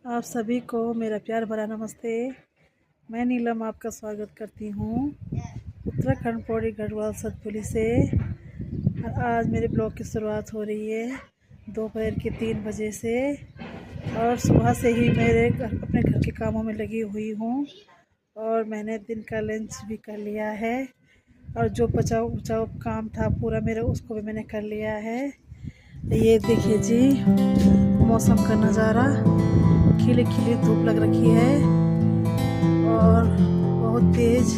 आप सभी को मेरा प्यार भरा नमस्ते। मैं नीलम आपका स्वागत करती हूँ उत्तराखंड पौड़ी गढ़वाल सतपुली से। और आज मेरे ब्लॉग की शुरुआत हो रही है दोपहर के 3 बजे से। और सुबह से ही अपने घर के कामों में लगी हुई हूँ और मैंने दिन का लंच भी कर लिया है। और जो बचाव उचाव काम था पूरा मेरा उसको भी मैंने कर लिया है। ये देखिए जी मौसम का नज़ारा, खिली खिली धूप लग रखी है और बहुत तेज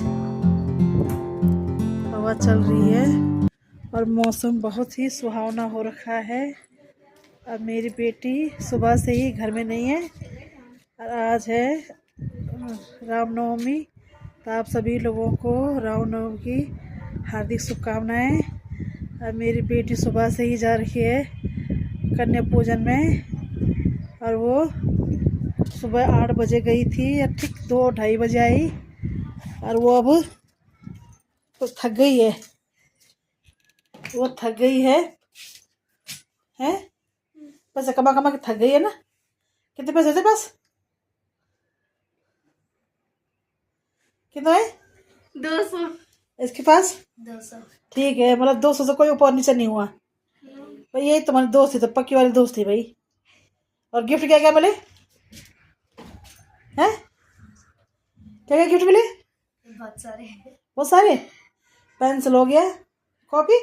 हवा चल रही है और मौसम बहुत ही सुहावना हो रखा है। अब मेरी बेटी सुबह से ही घर में नहीं है और आज है रामनवमी, तो आप सभी लोगों को रामनवमी की हार्दिक शुभकामनाएं। अब मेरी बेटी सुबह से ही जा रही है कन्या पूजन में और वो सुबह 8 बजे गई थी और ठीक 2-2:30 बजे आई और वो अब तो थक गई है। वो थक गई है हैं? पैसे कमा कमा के थक गई है ना। कितने पैसे थे पास? कितना है? 200। इसके पास 200। ठीक है, मतलब 200 से कोई ऊपर नीचे नहीं हुआ भाई। यही तुम्हारी दोस्त थी, तो पक्की वाली दोस्त थी भाई। और गिफ्ट क्या क्या मिले हैं? क्या क्या गिफ्ट मिले? बहुत सारे। बहुत सारे। पेंसिल हो गया, कॉपी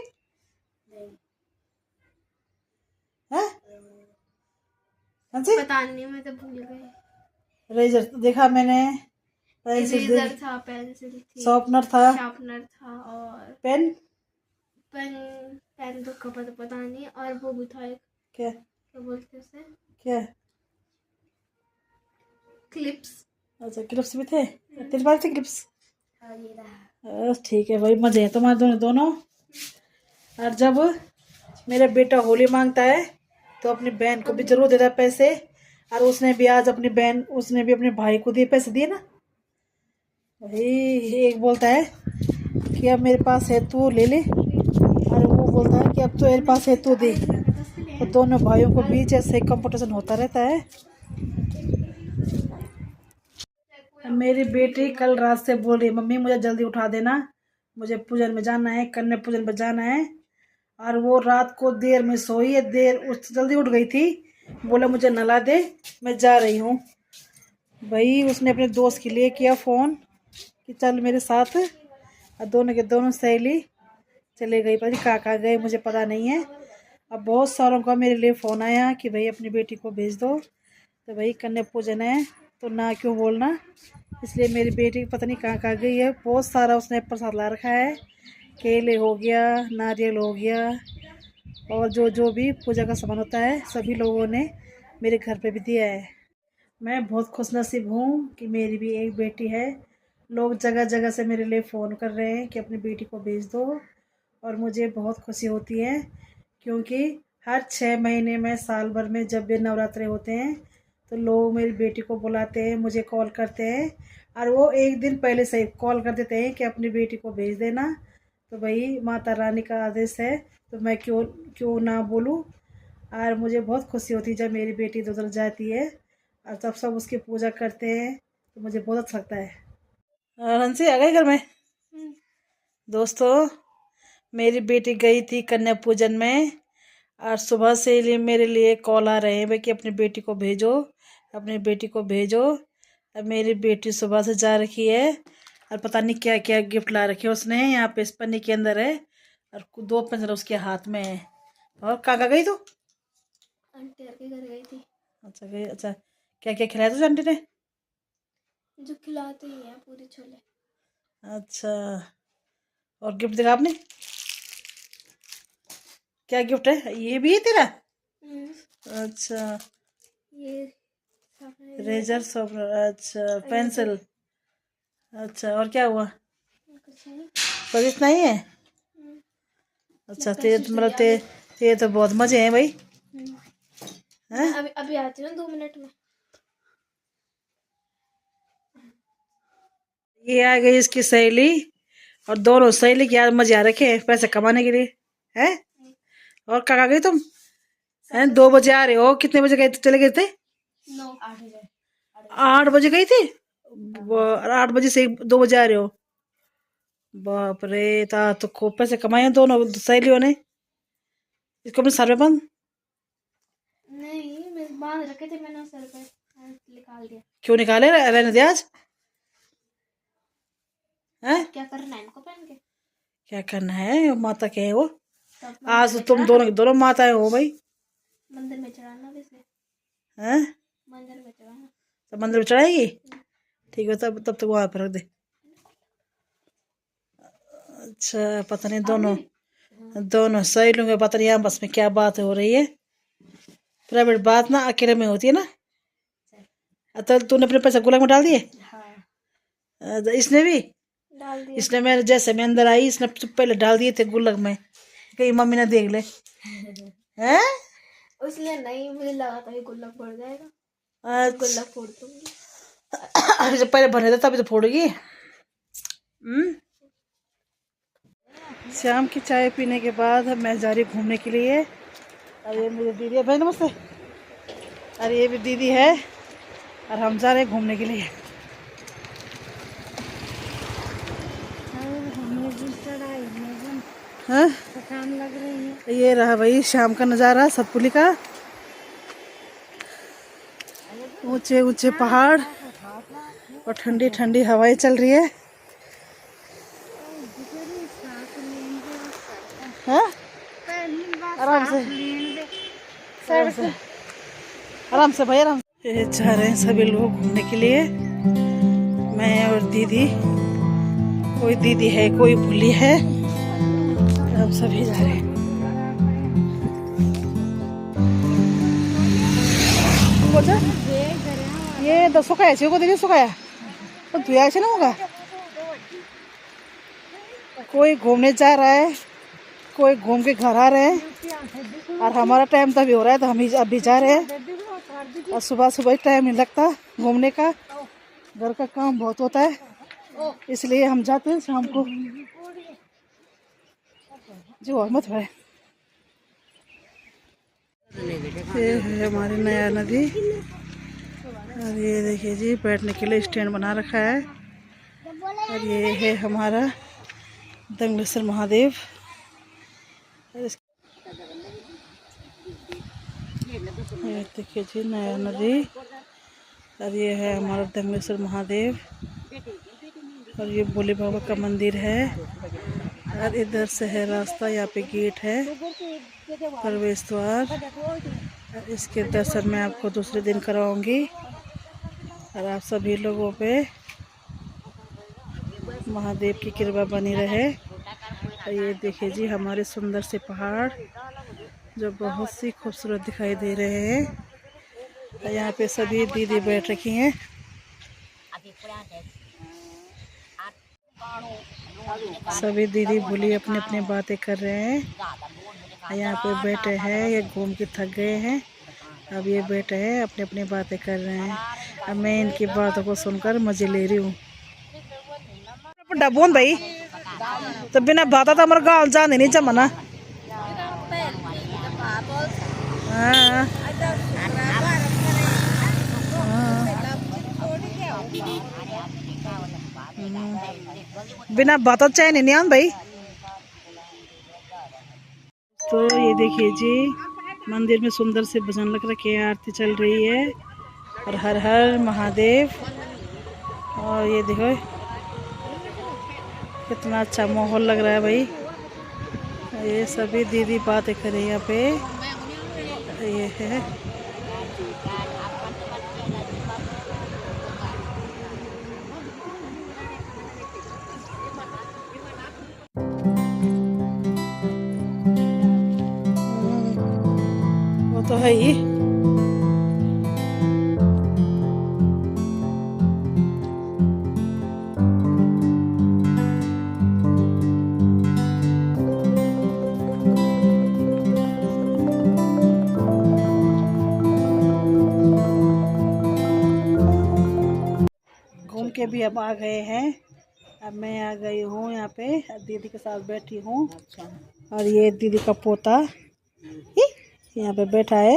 है, पता नहीं, मैं तो भूल गई। रेजर देखा मैंने, पेंसिल इरेजर था, पेंसिल थी, शार्पनर था और पेन पेन तो पता नहीं। और वो भी था एक, क्या बोलते उसे, क्या क्लिप्स। अच्छा क्लिप्स भी थे, 3 बार थे क्लिप्स। ठीक है भाई, मजे हैं तुम्हारे दोनों दोनों। और जब मेरा बेटा होली मांगता है तो अपनी बहन को भी जरूर देता है पैसे। और उसने भी आज उसने भी अपने भाई को दिए, पैसे दिए ना भाई। एक बोलता है कि अब मेरे पास है तू ले ले, और वो बोलता है कि अब तो मेरे पास है तू दे। तो दोनों भाइयों को बीच ऐसे कंपटीशन होता रहता है। मेरी बेटी कल रात से बोल रही मम्मी मुझे जल्दी उठा देना, मुझे पूजन में जाना है, कन्या पूजन में जाना है। और वो रात को देर में सोई है, जल्दी उठ गई थी, बोला मुझे नला दे मैं जा रही हूँ। भाई उसने अपने दोस्त के लिए किया फ़ोन कि चल मेरे साथ, और दोनों के दोनों सहेली चले गई। पता नहीं कहाँ गए, मुझे पता नहीं है। अब बहुत सारों का मेरे लिए फ़ोन आया कि भाई अपनी बेटी को भेज दो, तो भाई कन्या पूजन है तो ना क्यों बोलना। इसलिए मेरी बेटी पता नहीं कहाँ गई है। बहुत सारा उसने प्रसाद ला रखा है, केले हो गया, नारियल हो गया, और जो भी पूजा का सामान होता है सभी लोगों ने मेरे घर पे भी दिया है। मैं बहुत खुशनसीब हूँ कि मेरी भी एक बेटी है। लोग जगह जगह से मेरे लिए फ़ोन कर रहे हैं कि अपनी बेटी को भेज दो, और मुझे बहुत खुशी होती है क्योंकि हर 6 महीने में साल भर में जब भी नवरात्रे होते हैं तो लोग मेरी बेटी को बुलाते हैं, मुझे कॉल करते हैं। और वो एक दिन पहले से कॉल कर देते हैं कि अपनी बेटी को भेज देना। तो भाई माता रानी का आदेश है तो मैं क्यों क्यों ना बोलूँ। और मुझे बहुत खुशी होती है जब मेरी बेटी इधर उधर जाती है और जब सब उसकी पूजा करते हैं तो मुझे बहुत अच्छा लगता है। और हंसी आ गई घर में। दोस्तों मेरी बेटी गई थी कन्या पूजन में और सुबह से मेरे लिए कॉल आ रहे हैं भाई कि अपनी बेटी को भेजो, अपनी बेटी को भेजो। अब मेरी बेटी सुबह से जा रखी है और पता नहीं क्या क्या गिफ्ट ला रखी है उसने। यहाँ पे इस पन्नी के अंदर है और 2 पेंसिल उसके हाथ में है। और कहाँ गई तू? आंटी के घर गई थी। अच्छा गई, अच्छा क्या क्या खिलाया तुझे आंटी ने? जो खिलाते ही हैं पूरी छोले। अच्छा, और गिफ्ट देखा आपने? क्या गिफ्ट है? ये भी है तेरा? अच्छा ये रेजर शार्पनर, अच्छा पेंसिल, अच्छा और क्या हुआ? कुछ नहीं। बस इतना ही है? अच्छा ते तो बहुत मजे हैं भाई। मैं अभी आती हूँ 2 मिनट में। ये आ गई इसकी सहेली, और दोनों सहेली के यार मजे आ रखे हैं पैसे कमाने के लिए हैं। और कहाँ गई तुम? हैं 2 बजे आ रहे हो, कितने बजे गए चले गए थे? 9-8 बजे। 8 बजे गई थी। 8 बजे से 2 बजे आ रहे हो। बाप रे, तो खूब पैसे कमाए दोनों सहेलियों ने। इसको अपने सर पे बंद। नहीं, मैं बांध रखे थे, मैंने सर पे निकाल दिया। क्यों निकाले? रहने दे आज। हैं? क्या करना है इनको पहन के? क्या करना है, माता के है वो। तो आज तो तुम दोनों माताएं हो भाई। मंदिर में चढ़ाना वैसे। हैं? मंदिर में चढ़ाना। तो मंदिर में चढ़ाएगी? ठीक है, तब तक वहां पर रख दे। अच्छा, पता नहीं दोनों सहेलियों के पता नहीं आपस में क्या बात हो रही है। प्राइवेट बात ना अकेले में होती है ना। तो तूने अपने पैसे गुलाब में डाल दिए? हाँ। इसने भी डाल दिया। इसने, मैं जैसे मैं अंदर आई इसने पहले डाल दिए थे गुल्लक में, कहीं मम्मी ने देख ले। हैं? इसलिए नहीं, मुझे लगा था ये गुल्लक फोड़ जाएगा। गुल्लक फोड़ दूंगी। अरे जब पहले भरे थे तभी तो फोड़ेगी। शाम की चाय पीने के बाद मैं जा रही घूमने के लिए। और ये मेरी दीदी है। भाई नमस्ते। अरे ये भी दीदी है और हम जा रहे हैं घूमने के लिए। हाँ? थकान लग रही है। ये रहा भाई शाम का नज़ारा सतपुली का। ऊंचे ऊंचे पहाड़ और ठंडी ठंडी हवाएं चल रही है। हाँ? आराम से आराम से भाई, आराम से। ये जा रहे हैं सभी लोग घूमने के लिए। मैं और दीदी, कोई दीदी है कोई भूली है, हम सभी जा रहे हैं। ये तो सुखाया छे को दीदी, सुखाया तो धुया से ना होगा। कोई घूमने जा रहा है, कोई घूम के घर आ रहे हैं और हमारा टाइम तो अभी हो रहा है तो हम अभी जा रहे हैं। और सुबह सुबह टाइम नहीं लगता घूमने का, घर का काम बहुत होता है, इसलिए हम जाते हैं शाम को। जो मत भाई, ये है हमारी नया नदी। और ये देखिए जी बैठने के लिए स्टैंड बना रखा है। और ये है हमारा दंगलेश्वर महादेव। ये देखिए जी नया नदी। और ये है हमारा दंगलेश्वर महादेव। और ये भोले बाबा का मंदिर है। और इधर से है रास्ता, यहाँ पे गेट है, प्रवेश द्वार। इसके दर्शन मैं आपको दूसरे दिन कराऊंगी। और आप सभी लोगों पे महादेव की कृपा बनी रहे। और ये देखिए जी हमारे सुंदर से पहाड़ जो बहुत सी खूबसूरत दिखाई दे रहे हैं। और यहाँ पे सभी दीदी बैठ रखी हैं। सभी दीदी भूली अपनी अपनी बातें कर रहे हैं। यहाँ पे बैठे हैं, ये घूम के थक गए हैं, अब ये बैठे हैं अपनी अपनी बातें कर रहे हैं। अब मैं इनकी बातों को सुनकर मजे ले रही हूँ। डबोन भाई तो बिना बात तो हमारा गाँव जाने नहीं चमना। हाँ। बिना बात चैन नहीं आन भाई। तो ये देखिए जी मंदिर में सुंदर से भजन लग रखे हैं, आरती चल रही है और हर हर महादेव। और ये देखो कितना अच्छा माहौल लग रहा है भाई। ये सभी दीदी बातें करें यहाँ पे। ये है वो तो है ही। घूम के भी अब आ गए हैं। अब मैं आ गई हूँ यहाँ पे, दीदी के साथ बैठी हूँ। और ये दीदी का पोता यहाँ पे बैठा है।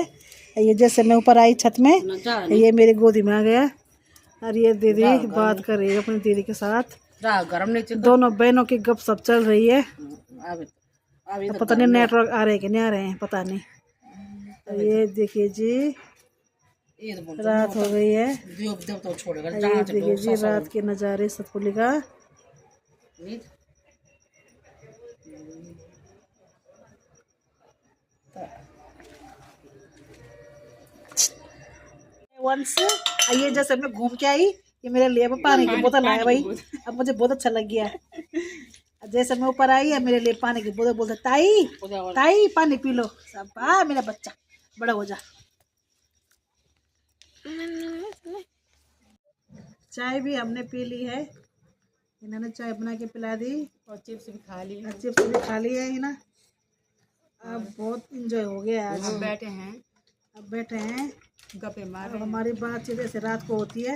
ये जैसे मैं ऊपर आई छत में, ये मेरी गोदी में आ गया। और ये दीदी बात कर रही है अपनी दीदी के साथ। गरम नहीं दोनों बहनों की गपशप चल रही है। अभी तो पता नहीं नेटवर्क आ रहे हैं कि नहीं आ रहे हैं, पता नहीं। और ये देखिए जी रात हो गई है। ये देखिए जी रात के नज़ारे सतपुली का। वंश ये जैसे मैं घूम के आई, ये मेरे लिए पानी की बोतल लाया भाई। अब मुझे बहुत अच्छा लग गया। जैसे मैं ऊपर आई है मेरे लिए पानी की बोतल, बोलते ताई ताई पानी पी लो। सब मेरा बच्चा बड़ा हो जा। चाय भी हमने पी ली है, इन्होंने चाय बना के पिला दी और चिप्स भी खा ली। चिप्स भी खा ली है ना। अब बहुत इंजॉय हो गया आज। अब बैठे हैं गप्पे मार। हमारी बातचीत ऐसे रात को होती है,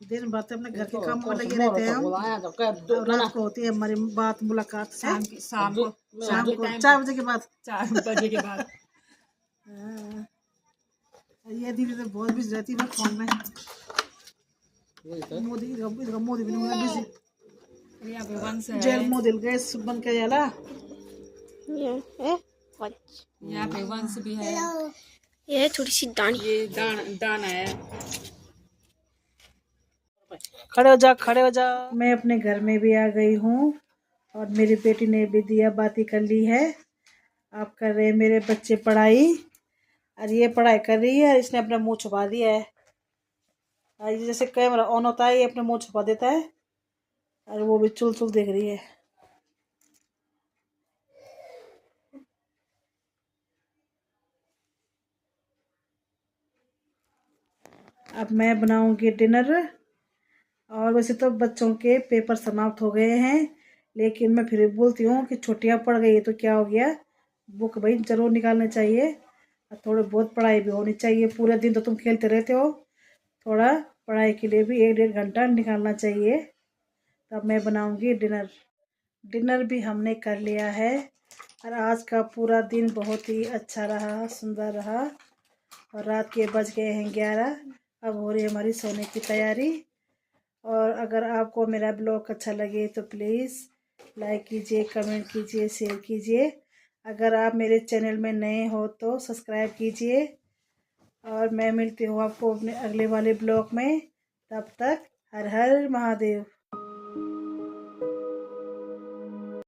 दिन भर तो अपने घर के कामों में लगे रहते हैं हम। और रात को होती है हमारी बात मुलाकात शाम को 4 बजे के बाद। 4 बजे के बाद। ये दीदी तो बहुत बिजी रहती है फोन में। मोदी भी नहीं बिजी। यहाँ पे वंश है। जेल मोदी गैस बन के जाला। यहाँ पे वंश भी है। ये थोड़ी सी दानी, ये दाना है। खड़े हो जा खड़े हो जा। मैं अपने घर में भी आ गई हूँ और मेरी बेटी ने भी दिया बाती कर ली है। आप कर रहे हैं मेरे बच्चे पढ़ाई, और ये पढ़ाई कर रही है। इसने अपना मुंह छुपा दिया है। ये जैसे कैमरा ऑन होता है ये अपना मुंह छुपा देता है, और वो भी चुल चुल देख रही है। अब मैं बनाऊंगी डिनर। और वैसे तो बच्चों के पेपर समाप्त हो गए हैं, लेकिन मैं फिर भी बोलती हूँ कि छुट्टियाँ पड़ गई है तो क्या हो गया, बुक भाई ज़रूर निकालना चाहिए और थोड़ी बहुत पढ़ाई भी होनी चाहिए। पूरे दिन तो तुम खेलते रहते हो, थोड़ा पढ़ाई के लिए भी 1-1.5 घंटा निकालना चाहिए। तब मैं बनाऊँगी डिनर। डिनर भी हमने कर लिया है और आज का पूरा दिन बहुत ही अच्छा रहा, सुंदर रहा। और रात के बज गए हैं 11। अब हो रही है हमारी सोने की तैयारी। और अगर आपको मेरा ब्लॉग अच्छा लगे तो प्लीज़ लाइक कीजिए, कमेंट कीजिए, शेयर कीजिए। अगर आप मेरे चैनल में नए हो तो सब्सक्राइब कीजिए। और मैं मिलती हूँ आपको अपने अगले वाले ब्लॉग में। तब तक हर हर महादेव।